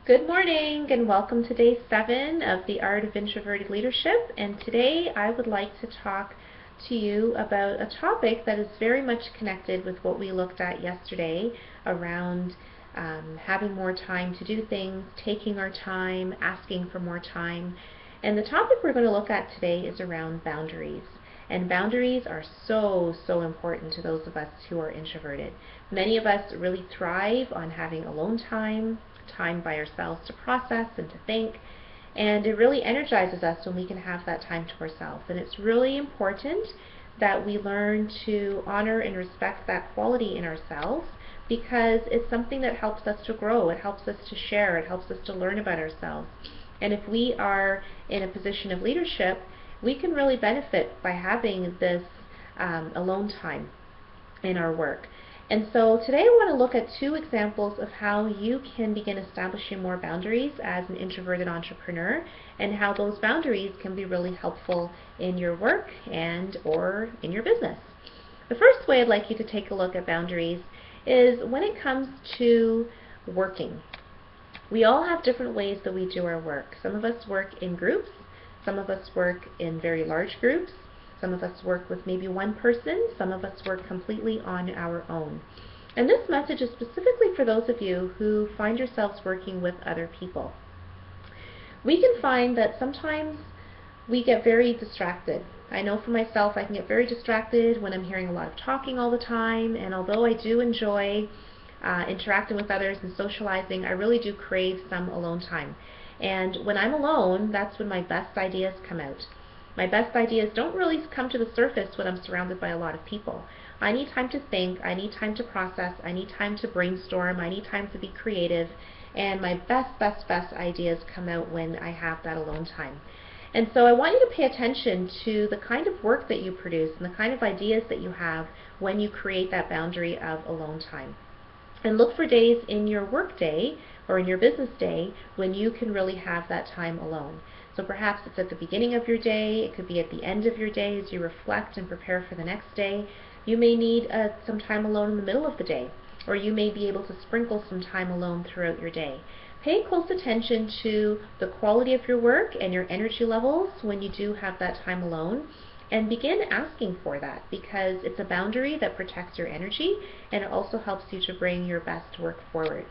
Good morning and welcome to day 7 of the Art of Introverted Leadership, and today I would like to talk to you about a topic that is very much connected with what we looked at yesterday around having more time to do things, taking our time, asking for more time. And the topic we're going to look at today is around boundaries. And boundaries are so important to those of us who are introverted. Many of us really thrive on having alone time, time by ourselves to process and to think, and it really energizes us when we can have that time to ourselves. And it's really important that we learn to honor and respect that quality in ourselves, because it's something that helps us to grow, it helps us to share, it helps us to learn about ourselves. And if we are in a position of leadership, we can really benefit by having this alone time in our work. And so today I want to look at 2 examples of how you can begin establishing more boundaries as an introverted entrepreneur, and how those boundaries can be really helpful in your work and or in your business. The first way I'd like you to take a look at boundaries is when it comes to working. We all have different ways that we do our work. Some of us work in groups, some of us work in very large groups, some of us work with maybe one person, some of us work completely on our own. And this message is specifically for those of you who find yourselves working with other people. We can find that sometimes we get very distracted. I know for myself, I can get very distracted when I'm hearing a lot of talking all the time, and although I do enjoy interacting with others and socializing, I really do crave some alone time. And when I'm alone, that's when my best ideas come out. My best ideas don't really come to the surface when I'm surrounded by a lot of people. I need time to think, I need time to process, I need time to brainstorm, I need time to be creative, and my best ideas come out when I have that alone time. And so I want you to pay attention to the kind of work that you produce and the kind of ideas that you have when you create that boundary of alone time. And look for days in your work day or in your business day when you can really have that time alone. So perhaps it's at the beginning of your day, it could be at the end of your day as you reflect and prepare for the next day. You may need some time alone in the middle of the day, or you may be able to sprinkle some time alone throughout your day. Pay close attention to the quality of your work and your energy levels when you do have that time alone, and begin asking for that, because it's a boundary that protects your energy and it also helps you to bring your best work forward.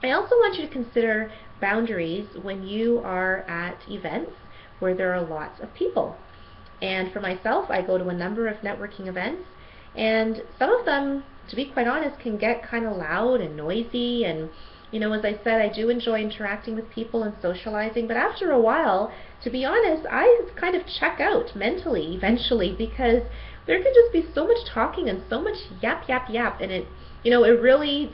I also want you to consider boundaries when you are at events where there are lots of people. And for myself, I go to a number of networking events, and some of them, to be quite honest, can get kind of loud and noisy, and as I said, I do enjoy interacting with people and socializing, but after a while, to be honest, I kind of check out mentally eventually, because there can just be so much talking and so much yap, and it really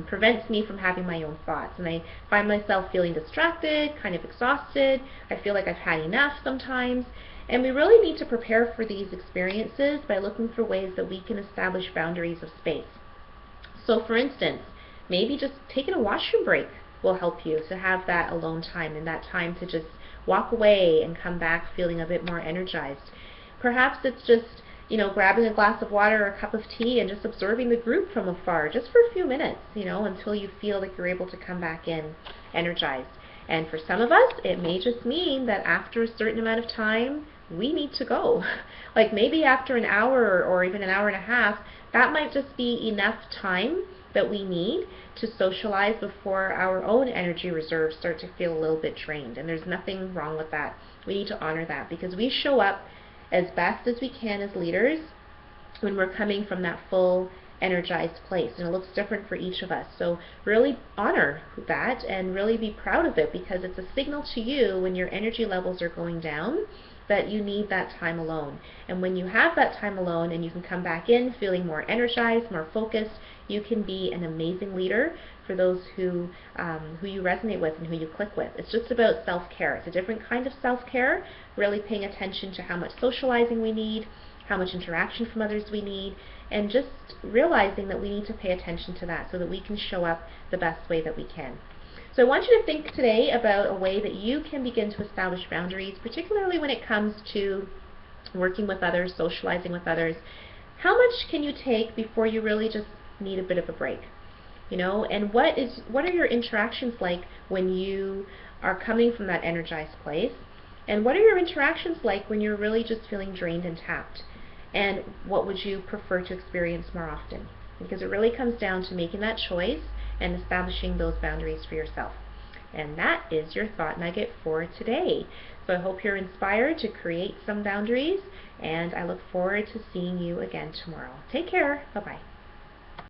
prevents me from having my own thoughts, and I find myself feeling distracted, kind of exhausted. I feel like I've had enough sometimes, and we really need to prepare for these experiences by looking for ways that we can establish boundaries of space. So for instance, maybe just taking a washroom break will help you to have that alone time, and that time to just walk away and come back feeling a bit more energized. Perhaps it's just grabbing a glass of water or a cup of tea and just observing the group from afar, just for a few minutes, until you feel like you're able to come back in energized. And for some of us, it may just mean that after a certain amount of time, we need to go. Like maybe after an hour or even an hour and a half, that might just be enough time that we need to socialize before our own energy reserves start to feel a little bit drained. And there's nothing wrong with that. We need to honor that, because we show up as best as we can as leaders when we're coming from that full energized place, and it looks different for each of us. So really honor that and really be proud of it, because it's a signal to you when your energy levels are going down that you need that time alone. And when you have that time alone and you can come back in feeling more energized, more focused, you can be an amazing leader for those who you resonate with and who you click with. It's just about self-care. It's a different kind of self-care, really paying attention to how much socializing we need, how much interaction from others we need, and just realizing that we need to pay attention to that so that we can show up the best way that we can. So I want you to think today about a way that you can begin to establish boundaries, particularly when it comes to working with others, socializing with others. How much can you take before you really just need a bit of a break? and what are your interactions like when you are coming from that energized place, and what are your interactions like when you're really just feeling drained and tapped, and what would you prefer to experience more often? Because it really comes down to making that choice and establishing those boundaries for yourself. And that is your thought nugget for today. So I hope you're inspired to create some boundaries, and I look forward to seeing you again tomorrow. Take care. Bye-bye.